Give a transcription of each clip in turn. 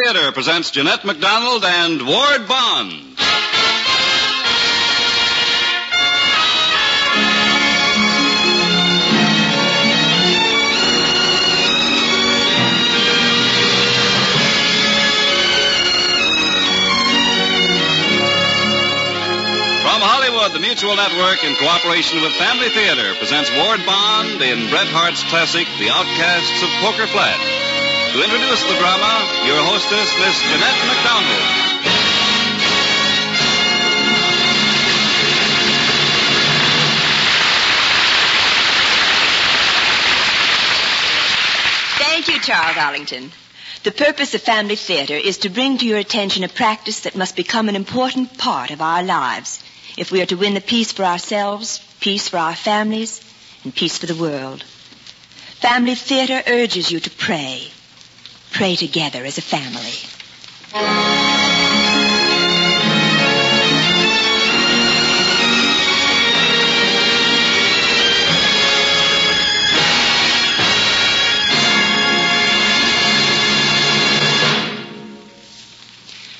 Theater presents Jeanette MacDonald and Ward Bond. From Hollywood, the Mutual Network, in cooperation with Family Theater, presents Ward Bond in Bret Hart's classic, The Outcasts of Poker Flat. To introduce the drama, your hostess, Miss Jeanette MacDonald. Thank you, Charles Arlington. The purpose of Family Theater is to bring to your attention a practice that must become an important part of our lives if we are to win the peace for ourselves, peace for our families, and peace for the world. Family Theater urges you to pray. Pray together as a family.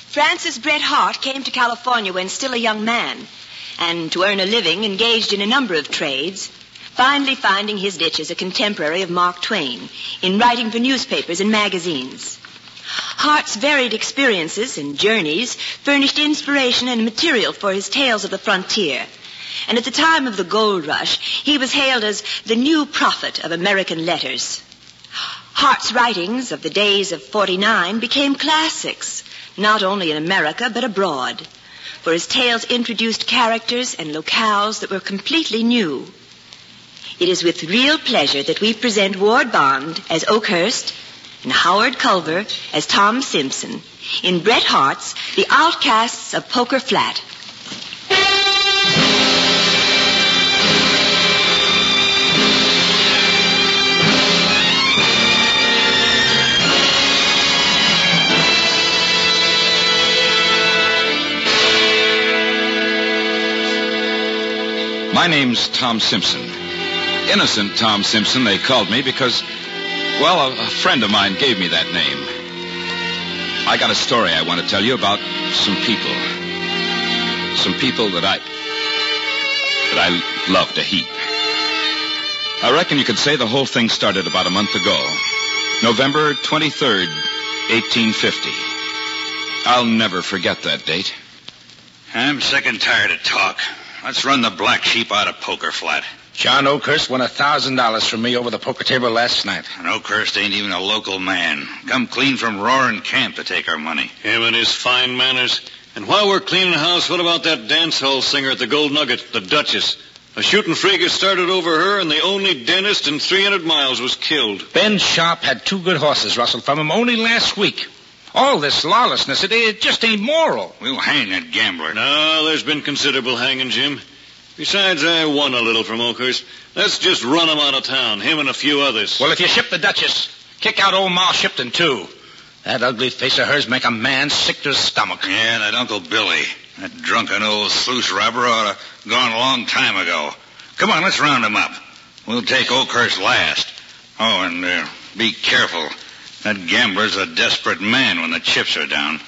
Francis Bret Hart came to California when still a young man, and to earn a living engaged in a number of trades, finally finding his niche as a contemporary of Mark Twain in writing for newspapers and magazines. Hart's varied experiences and journeys furnished inspiration and material for his tales of the frontier. And at the time of the gold rush, he was hailed as the new prophet of American letters. Hart's writings of the days of '49 became classics, not only in America but abroad, for his tales introduced characters and locales that were completely new. It is with real pleasure that we present Ward Bond as Oakhurst and Howard Culver as Tom Simpson in Bret Hart's The Outcasts of Poker Flat. My name's Tom Simpson. Innocent Tom Simpson, they called me because, well, a friend of mine gave me that name. I got a story I want to tell you about some people. Some people that I loved a heap. I reckon you could say the whole thing started about a month ago. November 23rd, 1850. I'll never forget that date. I'm sick and tired of talk. Let's run the black sheep out of Poker Flat. John Oakhurst won $1,000 from me over the poker table last night. And Oakhurst ain't even a local man. Come clean from Roaring Camp to take our money. Him and his fine manners. And while we're cleaning house, what about that dance hall singer at the Gold Nugget, the Duchess? A shooting fracas started over her, and the only dentist in 300 miles was killed. Ben Sharp had 2 good horses rustled from him only last week. All this lawlessness, it just ain't moral. We'll hang that gambler. No, there's been considerable hanging, Jim. Besides, I won a little from Oakhurst. Let's just run him out of town, him and a few others. Well, if you ship the Duchess, kick out old Ma Shipton, too. That ugly face of hers make a man sick to his stomach. Yeah, that Uncle Billy. That drunken old sluice robber ought to have gone a long time ago. Come on, let's round him up. We'll take Oakhurst last. Oh, and be careful. That gambler's a desperate man when the chips are down.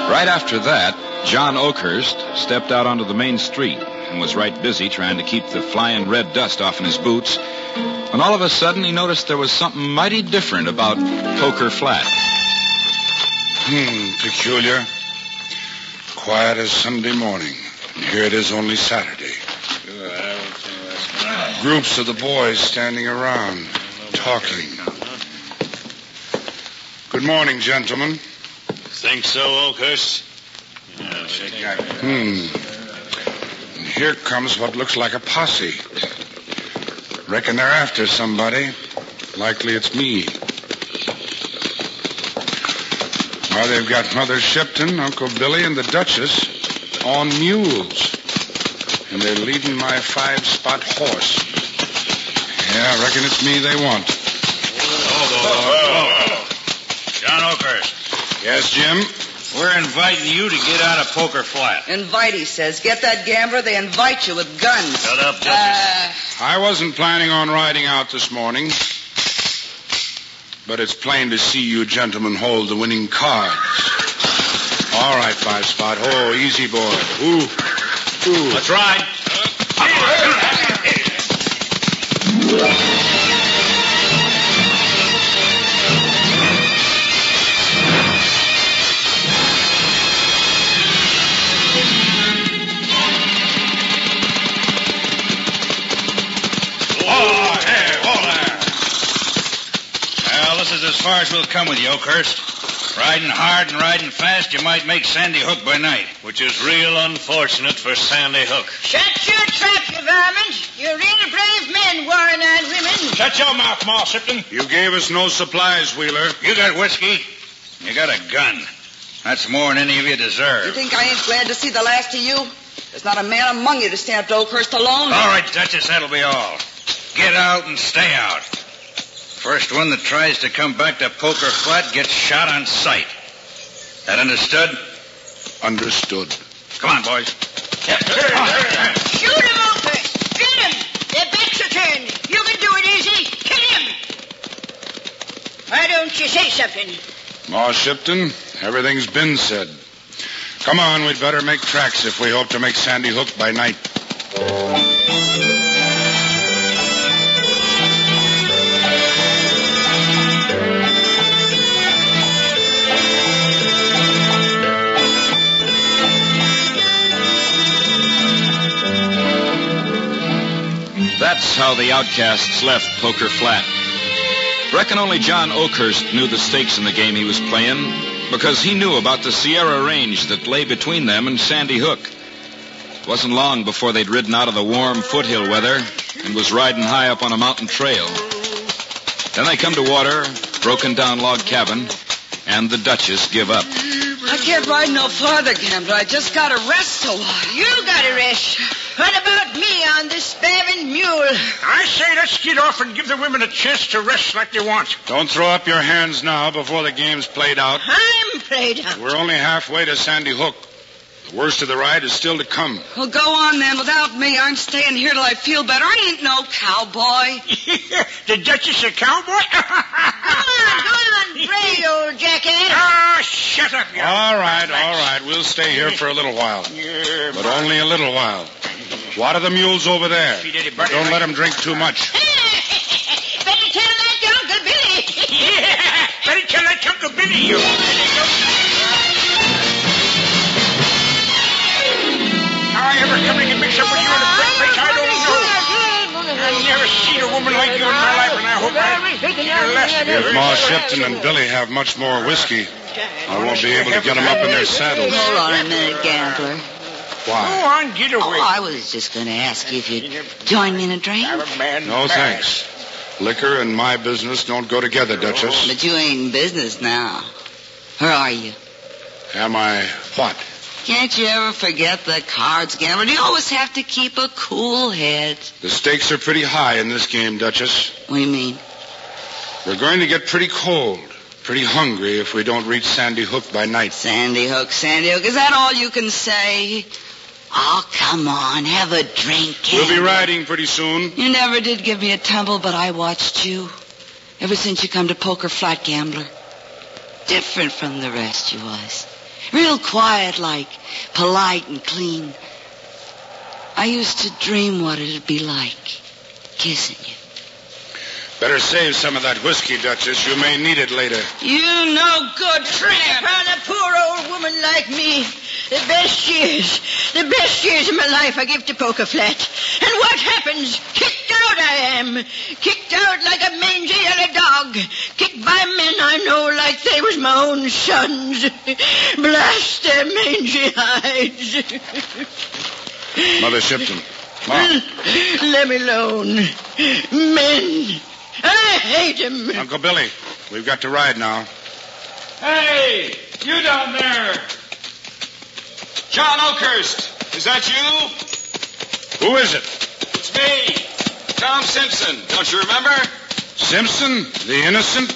Right after that, John Oakhurst stepped out onto the main street and was right busy trying to keep the flying red dust off in his boots. And all of a sudden, he noticed there was something mighty different about Poker Flat. Peculiar. Quiet as Sunday morning. And here it is only Saturday. Groups of the boys standing around, talking. Good morning, gentlemen. Think so, Oakhurst? And here comes what looks like a posse. Reckon they're after somebody. Likely it's me. Well, they've got Mother Shipton, Uncle Billy, and the Duchess on mules. And they're leading my 5-spot horse. Yeah, I reckon it's me they want. John Oakhurst. Yes, Jim? We're inviting you to get out of Poker Flat. Invite, he says. Get that gambler, they invite you with guns. Shut up, Duchess. I wasn't planning on riding out this morning. But it's plain to see you gentlemen hold the winning cards. All right, Five Spot. Oh, easy, boy. Ooh. Let's ride. This is as far as we'll come with you, Oakhurst. Riding hard and riding fast, you might make Sandy Hook by night. Which is real unfortunate for Sandy Hook. Shut your trap, you varmint. You're real brave men, Warren and women. Shut your mouth, Ma Shipton. You gave us no supplies, Wheeler. You got whiskey. You got a gun. That's more than any of you deserve. You think I ain't glad to see the last of you? There's not a man among you to stand up to Oakhurst alone. All right, Duchess, that'll be all. Get out and stay out. First one that tries to come back to Poker Flat gets shot on sight. That understood? Understood. Come on, boys. Shoot him, Oakhurst. Get him. Their backs are turned. You can do it easy. Kill him. Why don't you say something? Ma Shipton, everything's been said. Come on, we'd better make tracks if we hope to make Sandy Hook by night. That's how the outcasts left Poker Flat. Reckon only John Oakhurst knew the stakes in the game he was playing, because he knew about the Sierra Range that lay between them and Sandy Hook. It wasn't long before they'd ridden out of the warm foothill weather and was riding high up on a mountain trail. Then they come to water, broken down log cabin, and the Duchess give up. I can't ride no farther, gambler. I just got to rest a while. You got to rest. What about me on this spavined mule? I say let's get off and give the women a chance to rest like they want. Don't throw up your hands now before the game's played out. I'm played out. We're only halfway to Sandy Hook. The worst of the ride is still to come. Well, go on, then. Without me, I'm staying here till I feel better. I ain't no cowboy. The Duchess a cowboy? Go on, brave old jackass. Ah, shut up, you. All right. We'll stay here for a little while. Yeah, But only a little while. Water the mules over there. Don't let them drink too much. Better tell that to Uncle Billy. Yeah, better tell that to Uncle Billy, you. How I ever come to get mixed up with you in the first place, I don't know. I've never seen a woman like you in my life, and I hope I see her last. If Ma Shipton and Billy have much more whiskey, I won't be able to get them up in their saddles. Hold on a minute, gambler. Why? Go on, get away. Oh, I was just going to ask you if you'd join me in a drink. No, thanks. Liquor and my business don't go together, Duchess. But you ain't in business now. Or are you? Am I what? Can't you ever forget the cards, gambler? You always have to keep a cool head. The stakes are pretty high in this game, Duchess. What do you mean? We're going to get pretty cold, pretty hungry if we don't reach Sandy Hook by night. Sandy Hook. Is that all you can say? Oh, come on. Have a drink, We'll be gambler. riding pretty soon. You never did give me a tumble, but I watched you. Ever since you come to Poker Flat, gambler. Different from the rest you was. Real quiet like, polite and clean. I used to dream what it'd be like, kissing you. Better save some of that whiskey, Duchess. You may need it later. You no good tramp on a poor old woman like me. The best years of my life I give to Poker Flat. And what happens? Kicked out I am. Kicked out like a mangy yellow dog. Kicked by men I know like they was my own sons. Blast their mangy hides. Mother Shipton. Ma. Let me alone. Men. I hate him. Uncle Billy, we've got to ride now. Hey, you down there. John Oakhurst, is that you? Who is it? It's me, Tom Simpson. Don't you remember? Simpson? The innocent?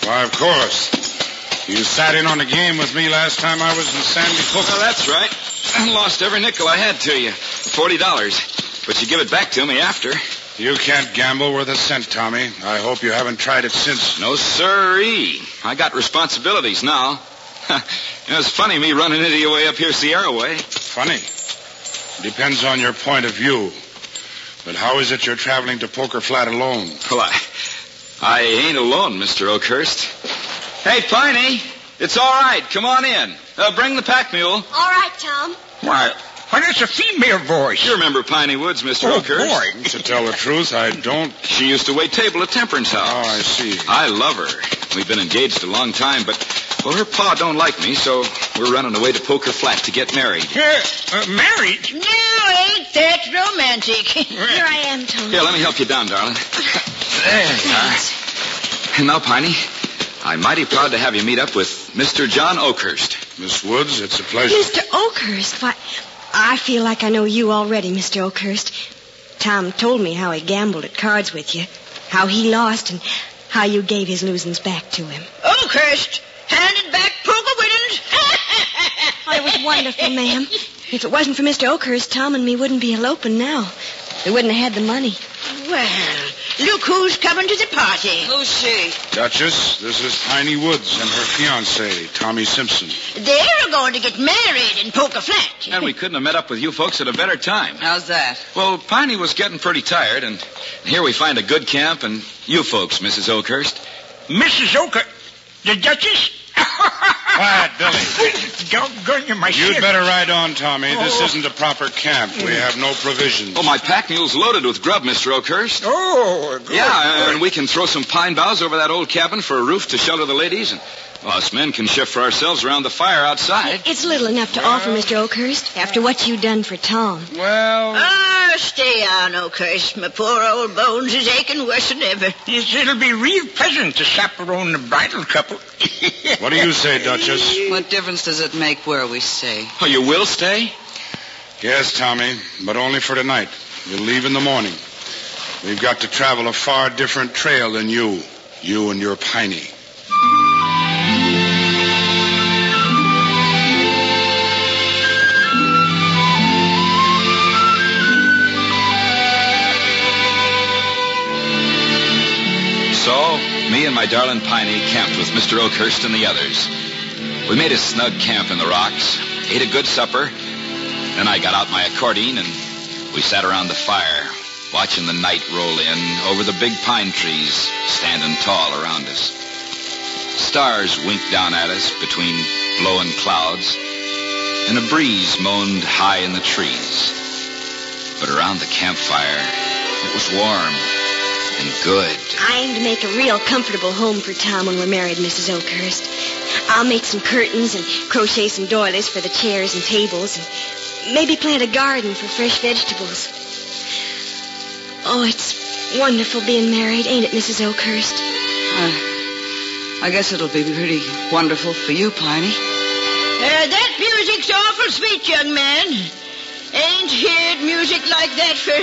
Why, of course. You sat in on the game with me last time I was in Sandy Hook. Well, that's right. I lost every nickel I had to you. $40. But you give it back to me after. You can't gamble worth a cent, Tommy. I hope you haven't tried it since. No, sirree. I got responsibilities now. It's funny me running into you way up here Sierra way. Funny. Depends on your point of view. But how is it you're traveling to Poker Flat alone? Well, I ain't alone, Mr. Oakhurst. Hey, Piney, it's all right. Come on in. Bring the pack mule. All right, Tom. Why, that's a female voice. You remember Piney Woods, Mr. Oakhurst? Boy. To tell the truth, I don't. She used to wait table at Temperance House. Oh, I see. I love her. We've been engaged a long time, but, well, her pa don't like me, so we're running away to Poker Flat to get married. Married? No, ain't that romantic? Here I am, Tom. Here, let me help you down, darling. There you are. And now, Piney, I'm mighty proud to have you meet up with Mr. John Oakhurst. Miss Woods, it's a pleasure. Mr. Oakhurst, why, I feel like I know you already, Mr. Oakhurst. Tom told me how he gambled at cards with you, how he lost, and how you gave his losings back to him. Oakhurst, handed back poker winnings. Oh, it was wonderful, ma'am. If it wasn't for Mr. Oakhurst, Tom and me wouldn't be eloping now. We wouldn't have had the money. Well, look who's coming to the party. Who's she? Duchess, this is Piney Woods and her fiancé, Tommy Simpson. They're going to get married in Poker Flat. And we couldn't have met up with you folks at a better time. How's that? Well, Piney was getting pretty tired, and here we find a good camp, and you folks, Mrs. Oakhurst. Mrs. Oakhurst? The Duchess? Quiet, Billy. Doggone you, my You'd shit. better ride on, Tommy. This isn't a proper camp. We have no provisions. Oh, my pack mule's loaded with grub, Mr. Oakhurst. Oh, good. Yeah, and we can throw some pine boughs over that old cabin for a roof to shelter the ladies, and well, us men can shift for ourselves around the fire outside. It's little enough to offer, Mr. Oakhurst, after what you've done for Tom. Well, Ah, stay on, Oakhurst. My poor old bones is aching worse than ever. Yes, it'll be real pleasant to chaperone the bridal couple. what do you say, Duchess? What difference does it make where we stay? Oh, you will stay? Yes, Tommy, but only for tonight. We'll leave in the morning. We've got to travel a far different trail than you and your Piney. So, me and my darling Piney camped with Mr. Oakhurst and the others. We made a snug camp in the rocks, ate a good supper, then I got out my accordion and we sat around the fire, watching the night roll in over the big pine trees standing tall around us. Stars winked down at us between blowing clouds, and a breeze moaned high in the trees. But around the campfire, it was warm and good. I aim to make a real comfortable home for Tom when we're married, Mrs. Oakhurst. I'll make some curtains and crochet some doilies for the chairs and tables, and maybe plant a garden for fresh vegetables. Oh, it's wonderful being married, ain't it, Mrs. Oakhurst? I guess it'll be pretty wonderful for you, Piney. That music's awful sweet, young man. Ain't heard music like that for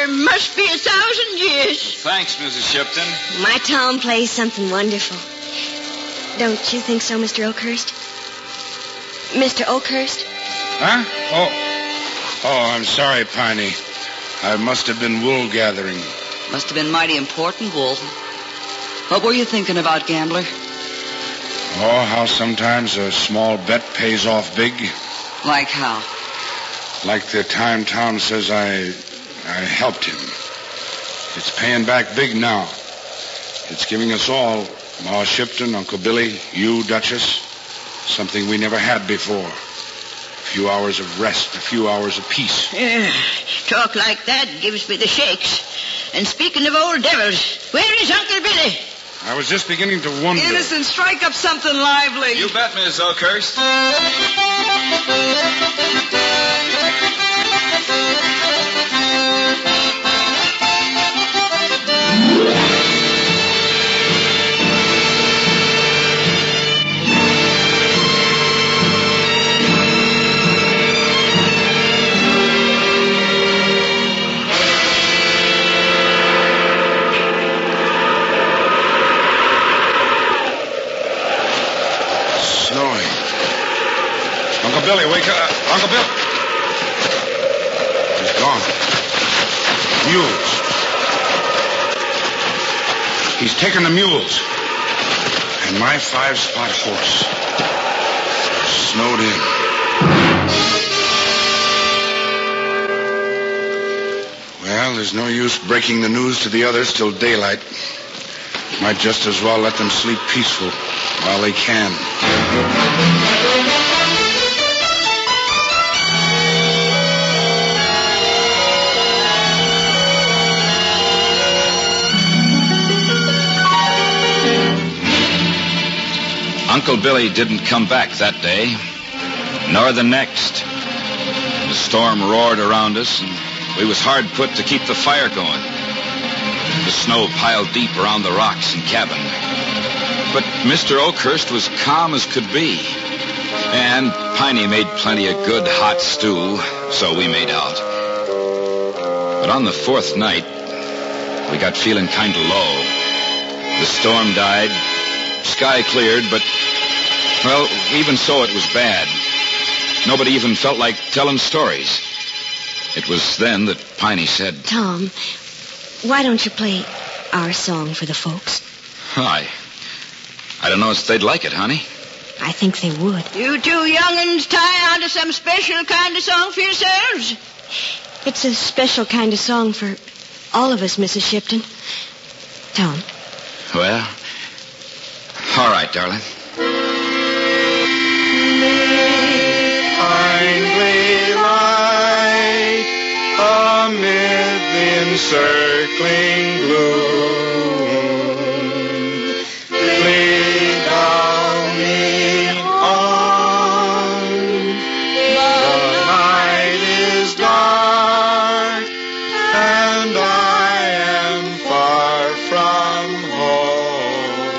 must be 1,000 years. Thanks, Mrs. Shipton. My Tom plays something wonderful. Don't you think so, Mr. Oakhurst? Mr. Oakhurst? Huh? Oh, I'm sorry, Piney. I must have been wool gathering. Must have been mighty important, wool. What were you thinking about, gambler? Oh, how sometimes a small bet pays off big. Like how? Like the time Tom says I helped him. It's paying back big now. It's giving us all, Ma Shipton, Uncle Billy, you, Duchess, something we never had before. A few hours of rest, a few hours of peace. Talk like that gives me the shakes. And speaking of old devils, where is Uncle Billy? I was just beginning to wonder. Innocent, strike up something lively. You bet, Miss Oakhurst. Uncle Bill. He's gone. Mules. He's taken the mules. And my 5-spot horse. They're snowed in. Well, there's no use breaking the news to the others till daylight. Might just as well let them sleep peaceful while they can. Uncle Billy didn't come back that day, nor the next. The storm roared around us, and we was hard put to keep the fire going. The snow piled deep around the rocks and cabin. But Mr. Oakhurst was calm as could be. And Piney made plenty of good hot stew, so we made out. But on the 4th night, we got feeling kind of low. The storm died, sky cleared, but, well, even so it was bad. Nobody even felt like telling stories. It was then that Piney said, Tom, why don't you play our song for the folks? I don't know if they'd like it, honey. I think they would. You two young'uns tie on to some special kind of song for yourselves? It's a special kind of song for all of us, Mrs. Shipton. Tom. Well, all right, darling. Kindly light amid the encircling gloom, lead thou me on. The night is dark, and I am far from home.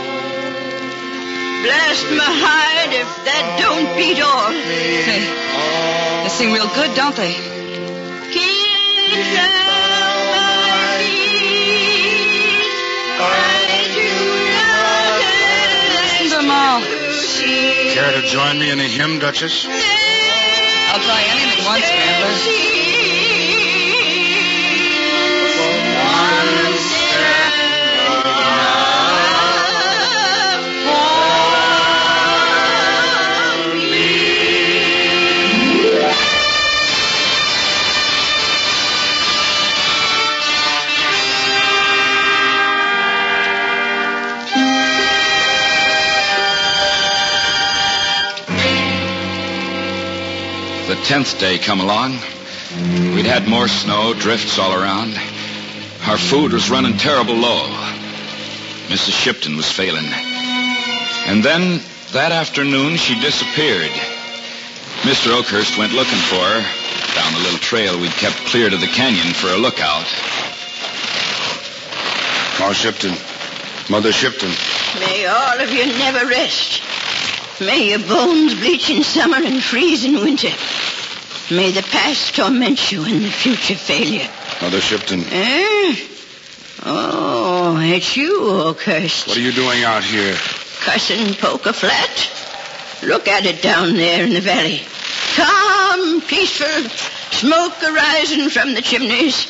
Bless my hide if that don't beat all. They sing real good, don't they? Kids round my feet, I do not Listen to them all. Care to join me in a hymn, Duchess? I'll try anything once, Rambler. The 10th day come along. We'd had more snow, drifts all around. Our food was running terrible low. Mrs. Shipton was failing. And then, that afternoon, she disappeared. Mr. Oakhurst went looking for her down the little trail we'd kept clear to the canyon for a lookout. Ma Shipton. Mother Shipton. May all of you never rest. May your bones bleach in summer and freeze in winter. May the past torment you and the future fail you. Mother Shipton. Eh? Oh, it's you, Oakhurst. What are you doing out here? Cussing Poker Flat? Look at it down there in the valley. Calm, peaceful, smoke arising from the chimneys.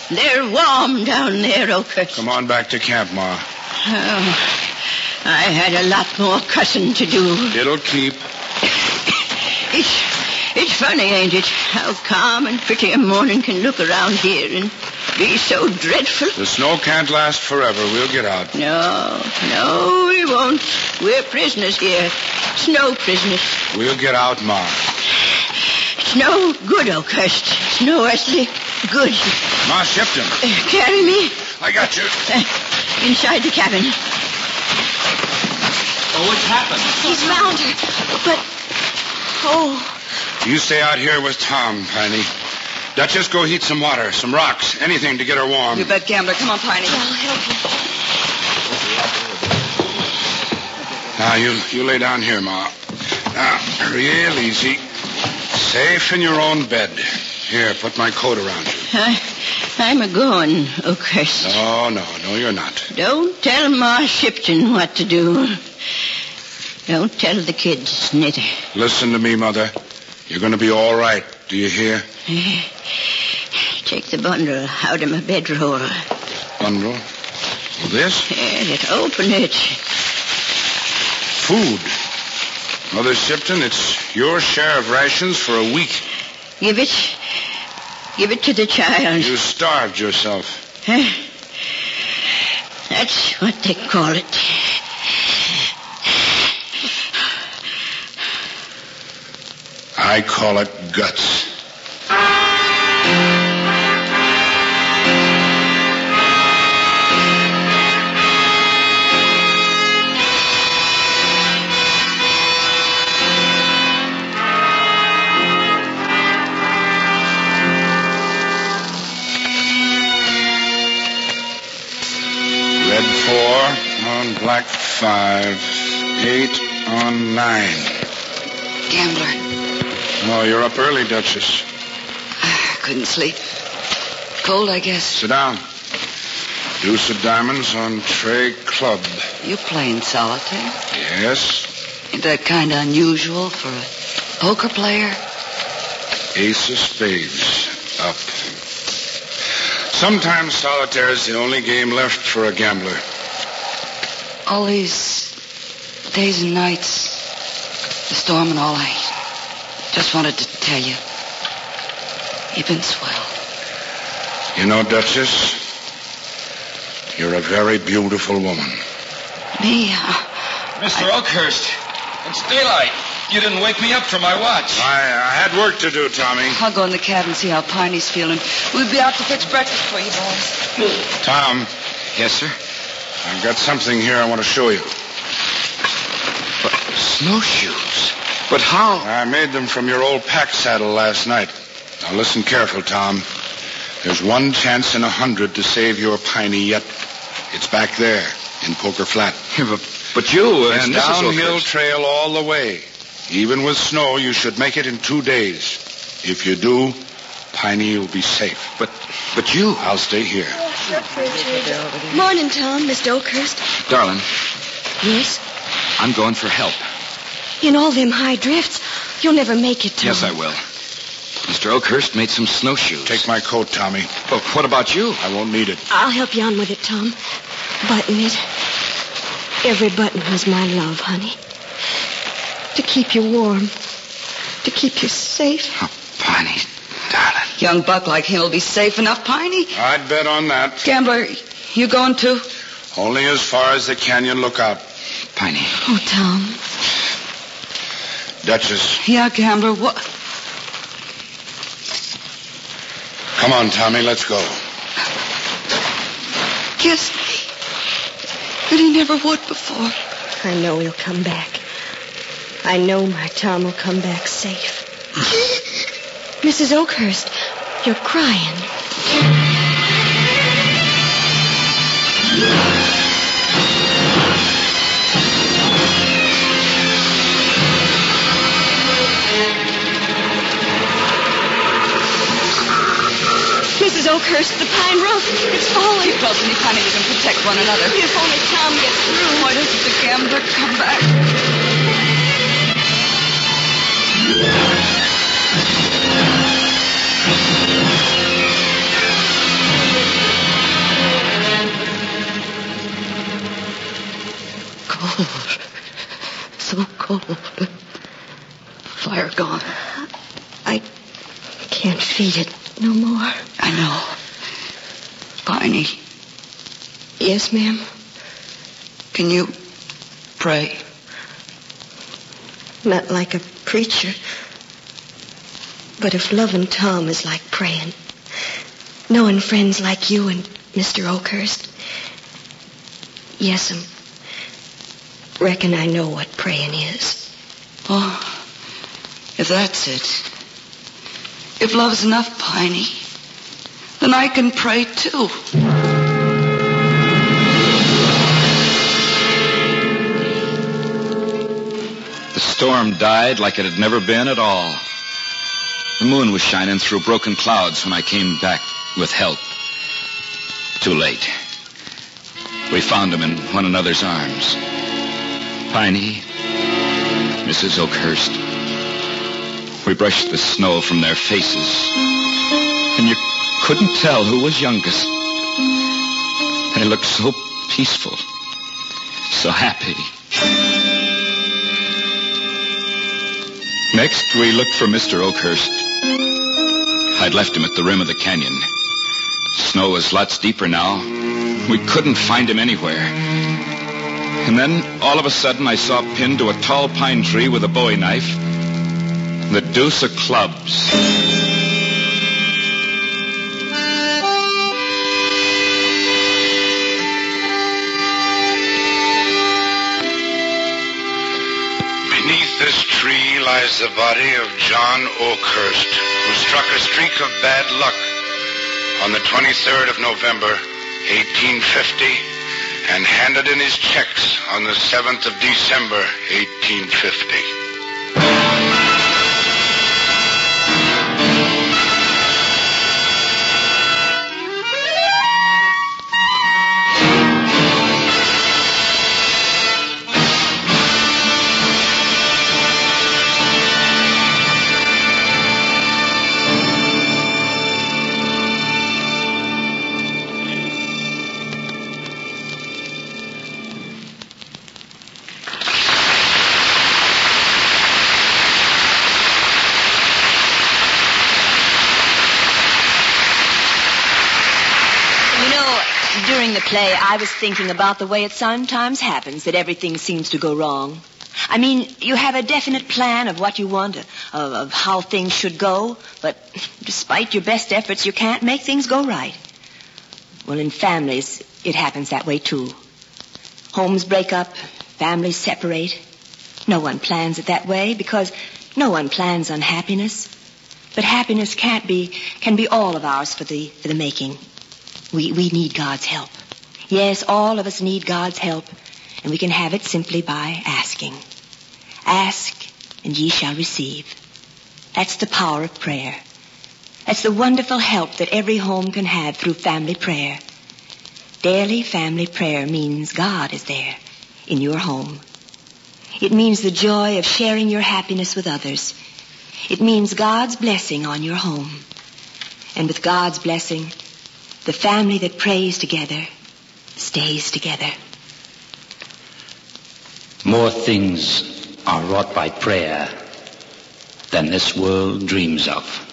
They're warm down there, Oakhurst. Come on back to camp, Ma. Oh, I had a lot more cussing to do. It'll keep. It's funny, ain't it, how calm and pretty a morning can look around here and be so dreadful. The snow can't last forever. We'll get out. No, we won't. We're prisoners here. Snow prisoners. We'll get out, Ma. It's no good, Oakhurst. It's no earthly good. Ma Shipton. Carry me. I got you. Inside the cabin. Oh, what's happened? He's found her. But, You stay out here with Tom, Piney. Duchess, go heat some water, some rocks, anything to get her warm. You bet, Gambler. Come on, Piney. I'll help you. Now, you lay down here, Ma. Now, real easy. Safe in your own bed. Here, put my coat around you. I'm a-going, Oakhurst. No, you're not. Don't tell Ma Shipton what to do. Don't tell the kids, neither. Listen to me, Mother. You're going to be all right. Do you hear? Take the bundle out of my bedroll. Bundle? This? Yes, open it. Food. Mother Shipton, it's your share of rations for a week. Give it to the child. You starved yourself. Huh? That's what they call it. I call it guts. Red 4 on black 5. 8 on 9. Gambler. Oh, you're up early, Duchess. Couldn't sleep. Cold, I guess. Sit down. Deuce of diamonds on tray club. You playing solitaire? Yes. Ain't that kind of unusual for a poker player? Ace of spades. Up. Sometimes solitaire is the only game left for a gambler. All these days and nights, the storm and all, I just wanted to tell you. You've been swell. You know, Duchess, you're a very beautiful woman. Me? Mr. Oakhurst, it's daylight. You didn't wake me up from my watch. I had work to do, Tommy. I'll go in the cab and see how Piney's feeling. We'll be out to fix breakfast for you, boys. Tom. Yes, sir? I've got something here I want to show you. But snowshoes? But how? I made them from your old pack saddle last night. Now listen careful, Tom. There's one chance in 100 to save your Piney yet. It's back there in Poker Flat. Yeah, but you It's and downhill Mrs. trail all the way. Even with snow, you should make it in 2 days. If you do, Piney will be safe. But you... I'll stay here. Morning, Tom, Mr. Oakhurst. Darling, Yes? I'm going for help. In all them high drifts, you'll never make it, Tom. Yes, I will. Mr. Oakhurst made some snowshoes. Take my coat, Tommy. Well, what about you? I won't need it. I'll help you on with it, Tom. Button it. Every button was my love, honey. To keep you warm. To keep you safe. Oh, Piney, darling. Young buck like him will be safe enough, Piney. I'd bet on that. Gambler, you going too? Only as far as the canyon lookout. Piney. Oh, Tom. Duchess. Yeah, Gambler, what? Come on, Tommy, let's go. Kiss me. But he never would before. I know he'll come back. I know my Tom will come back safe. Mrs. Oakhurst, you're crying. Mrs. Oakhurst, the pine roof, it's falling. Keep close to me, Piney. We can protect one another. If only Tom gets through. Why doesn't the gambler come back? Cold. So cold. Fire gone. I can't feed it no more. I know. Piney, Yes, ma'am. can you pray? Not like a preacher. But if loving Tom is like praying, knowing friends like you and Mr. Oakhurst, yes'm, reckon I know what praying is. Oh, if that's it. If love's enough, Piney, then I can pray too. The storm died like it had never been at all. The moon was shining through broken clouds when I came back with help. Too late. We found him in one another's arms. Piney, Mrs. Oakhurst, We brushed the snow from their faces, and you couldn't tell who was youngest. They looked so peaceful, so happy. Next, we looked for Mr. Oakhurst. I'd left him at the rim of the canyon. Snow was lots deeper now. We couldn't find him anywhere. And then, all of a sudden, I saw pinned to a tall pine tree with a bowie knife the deuce of clubs. Beneath this tree lies the body of John Oakhurst, who struck a streak of bad luck on the 23rd of November, 1850, and handed in his checks on the 7th of December, 1850. During the play, I was thinking about the way it sometimes happens that everything seems to go wrong. I mean, you have a definite plan of what you want, of how things should go, but despite your best efforts, you can't make things go right. Well, in families, it happens that way, too. Homes break up, families separate. No one plans it that way because no one plans on happiness. But happiness can be all of ours for the making. We need God's help. Yes, all of us need God's help, and we can have it simply by asking. Ask, and ye shall receive. That's the power of prayer. That's the wonderful help that every home can have through family prayer. Daily family prayer means God is there in your home. It means the joy of sharing your happiness with others. It means God's blessing on your home. And with God's blessing, the family that prays together stays together. More things are wrought by prayer than this world dreams of.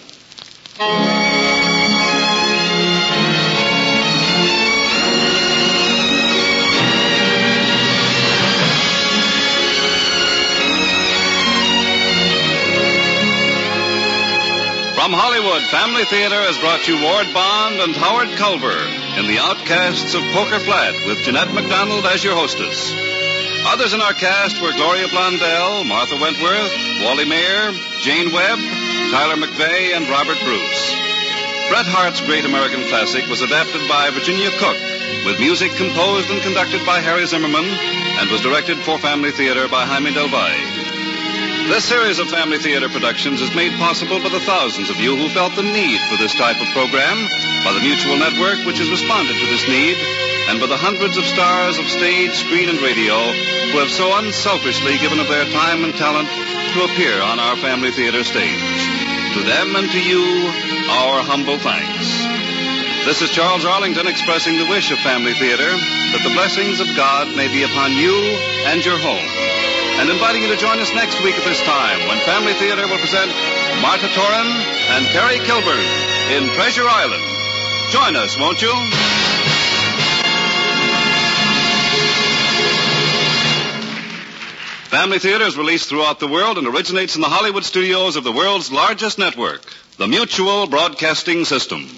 From Hollywood, Family Theater has brought you Ward Bond and Howard Culver in The Outcasts of Poker Flat with Jeanette MacDonald as your hostess. Others in our cast were Gloria Blondell, Martha Wentworth, Wally Mayer, Jane Webb, Tyler McVeigh, and Robert Bruce. Bret Hart's great American classic was adapted by Virginia Cook, with music composed and conducted by Harry Zimmerman, and was directed for Family Theater by Jaime Del Valle. This series of Family Theater productions is made possible by the thousands of you who felt the need for this type of program, by the Mutual Network, which has responded to this need, and by the hundreds of stars of stage, screen, and radio who have so unselfishly given of their time and talent to appear on our Family Theater stage. To them and to you, our humble thanks. This is Charles Arlington expressing the wish of Family Theater that the blessings of God may be upon you and your home, and inviting you to join us next week at this time when Family Theater will present Martha Torrin and Terry Kilburn in Treasure Island. Join us, won't you? Family Theater is released throughout the world and originates in the Hollywood studios of the world's largest network, the Mutual Broadcasting System.